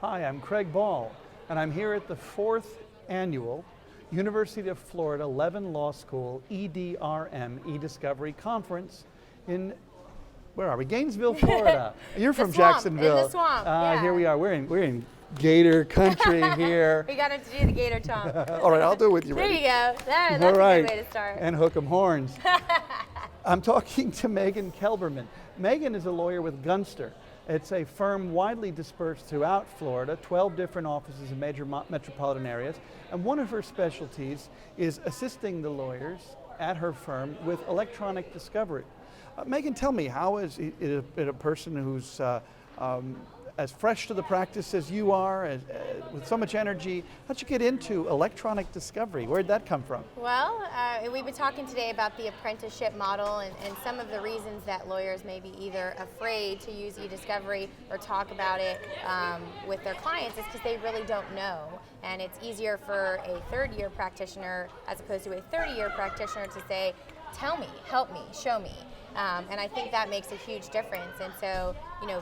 Hi, I'm Craig Ball, and I'm here at the 4th annual University of Florida Levin Law School EDRM, eDiscovery Conference in, where are we? Gainesville, Florida. You're from Jacksonville. In the swamp, yeah. Here we are. We're in Gator country here. We got to do the Gator chomp. All right, I'll do it with you. There ready? you go. That's All right. a good way to start. And hook 'em horns. I'm talking to Megan Kelberman. Megan is a lawyer with Gunster. It's a firm widely dispersed throughout Florida, 12 different offices in major metropolitan areas, and one of her specialties is assisting the lawyers at her firm with electronic discovery. Megan, tell me, how is it a person who's as fresh to the practice as you are, with so much energy? How'd you get into electronic discovery? Where'd that come from? Well, we've been talking today about the apprenticeship model and some of the reasons that lawyers may be either afraid to use eDiscovery or talk about it with their clients is because they really don't know. And it's easier for a third-year practitioner as opposed to a 30-year practitioner to say, tell me, help me, show me. And I think that makes a huge difference. And so,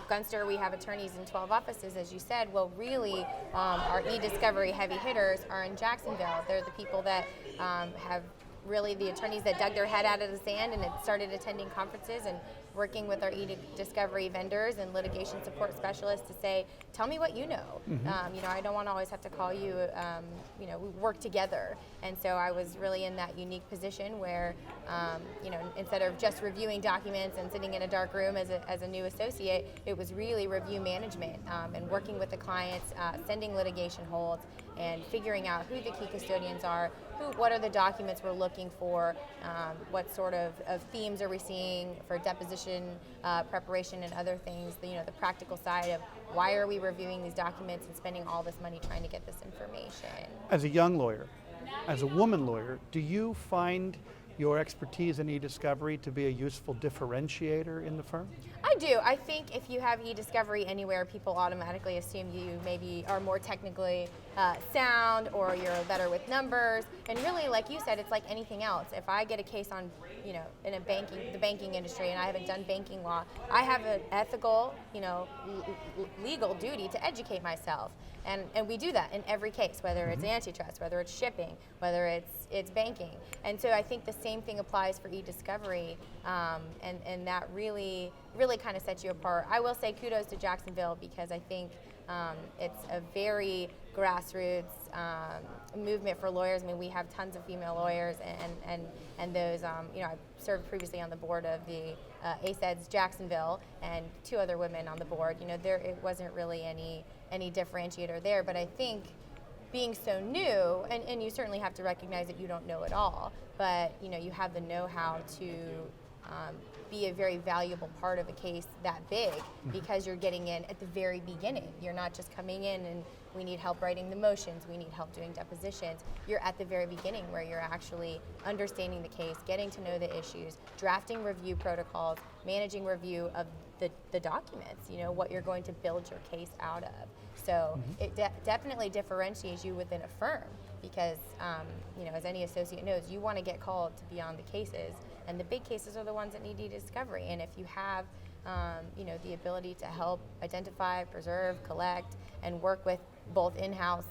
Gunster, we have attorneys in 12 offices, as you said. Well, really, our eDiscovery heavy hitters are in Jacksonville. They're the people that have really the attorneys that dug their head out of the sand and had started attending conferences and working with our eDiscovery vendors and litigation support specialists to say, tell me what you know. Mm-hmm. I don't want to always have to call you, we work together. And so I was really in that unique position where, instead of just reviewing documents and sitting in a dark room as a new associate, it was really review management and working with the clients, sending litigation holds, and figuring out who the key custodians are, what are the documents we're looking for, what sort of themes are we seeing for deposition preparation and other things, the practical side of why are we reviewing these documents and spending all this money trying to get this information. As a young lawyer, as a woman lawyer, do you find your expertise in eDiscovery to be a useful differentiator in the firm? I do. I think if you have eDiscovery anywhere, people automatically assume you maybe are more technically sound or you're better with numbers. And really, like you said, it's like anything else. If I get a case on, in the banking industry, and I haven't done banking law, I have an ethical, legal duty to educate myself. And we do that in every case, whether it's antitrust, whether it's shipping, whether it's banking. And so I think the same thing applies for eDiscovery, and that really kind of sets you apart. I will say kudos to Jacksonville because I think it's a very grassroots movement for lawyers. I mean, we have tons of female lawyers, and those, I served previously on the board of the ACEDS Jacksonville, and 2 other women on the board. It wasn't really any differentiator there, but I think being so new, and you certainly have to recognize that you don't know it all, but you have the know-how to be a very valuable part of a case that big because you're getting in at the very beginning. You're not just coming in and we need help writing the motions, we need help doing depositions. You're at the very beginning where you're actually understanding the case, getting to know the issues, drafting review protocols, managing review of the documents, what you're going to build your case out of. So it definitely differentiates you within a firm because, as any associate knows, you want to get called to be on the cases, and the big cases are the ones that need eDiscovery. And if you have, the ability to help identify, preserve, collect, and work with both in-house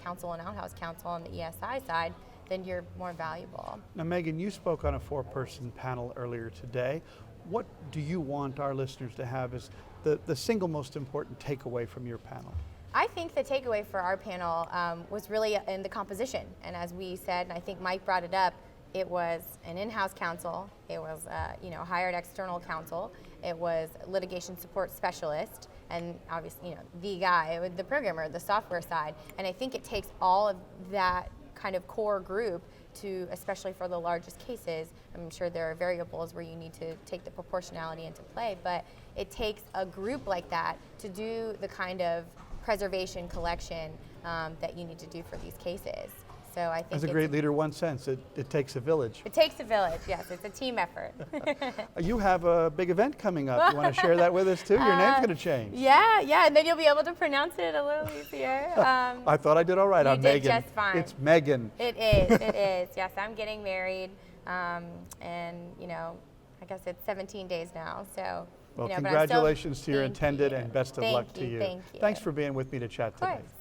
counsel and out-house counsel on the ESI side, then you're more valuable. Now, Megan, you spoke on a 4-person panel earlier today. What do you want our listeners to have as the single most important takeaway from your panel? I think the takeaway for our panel was really in the composition. And as we said, and I think Mike brought it up, it was an in-house counsel, it was hired external counsel, it was litigation support specialist, and obviously the guy, the programmer, the software side. And I think it takes all of that kind of core group to, especially for the largest cases, I'm sure there are variables where you need to take the proportionality into play, but it takes a group like that to do the kind of preservation collection that you need to do for these cases. So I think as a great leader once said, it takes a village. It takes a village, yes. It's a team effort. You have a big event coming up. You want to share that with us too? Your name's going to change. Yeah, and then you'll be able to pronounce it a little easier. I thought I did all right on Megan. You did just fine. It's Megan. It is. Yes, I'm getting married, and I guess it's 17 days now. So Well, you know, congratulations to your thank intended you. and best of Thank luck to you. Thank you. Thanks for being with me to chat Of today. course.